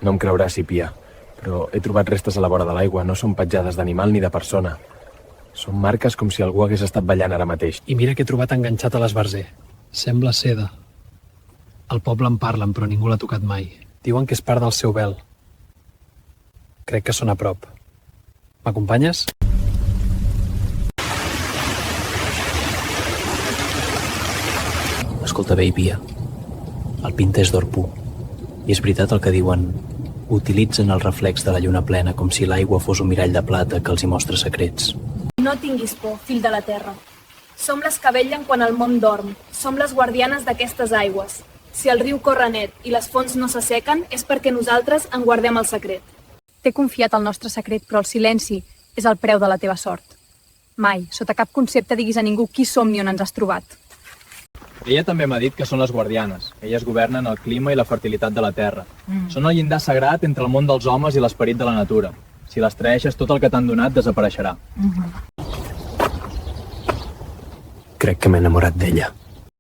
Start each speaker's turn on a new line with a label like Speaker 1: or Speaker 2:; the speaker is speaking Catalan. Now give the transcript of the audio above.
Speaker 1: No em creuràs, Pia, però he trobat restes a la vora de l'aigua. No són petjades d'animal ni de persona. Són marques com si algú hagués estat ballant ara mateix.
Speaker 2: I mira que he trobat enganxat a l'esbarzer. Sembla seda. Al poble en parlen, però ningú l'ha tocat mai. Diuen que és part del seu vel. Crec que són a prop. M'acompanyes? Escolta bé, Pia. El Pinta és d'or pur. I és veritat el que diuen. Utilitzen el reflex de la lluna plena com si l'aigua fos un mirall de plata que els hi mostra secrets.
Speaker 3: No tinguis por, fill de la terra. Som les que vetllen quan el món dorm. Som les guardianes d'aquestes aigües. Si el riu corre net i les fonts no s'assequen, és perquè nosaltres en guardem el secret.
Speaker 4: T'he confiat el nostre secret, però el silenci és el preu de la teva sort. Mai, sota cap concepte, diguis a ningú qui som ni on ens has trobat.
Speaker 5: Ella també m'ha dit que són les guardianes. Elles governen el clima i la fertilitat de la terra. Són el llindar sagrat entre el món dels homes i l'esperit de la natura. Si les traeixes, tot el que t'han donat desapareixerà.
Speaker 2: Crec que m'he enamorat d'ella.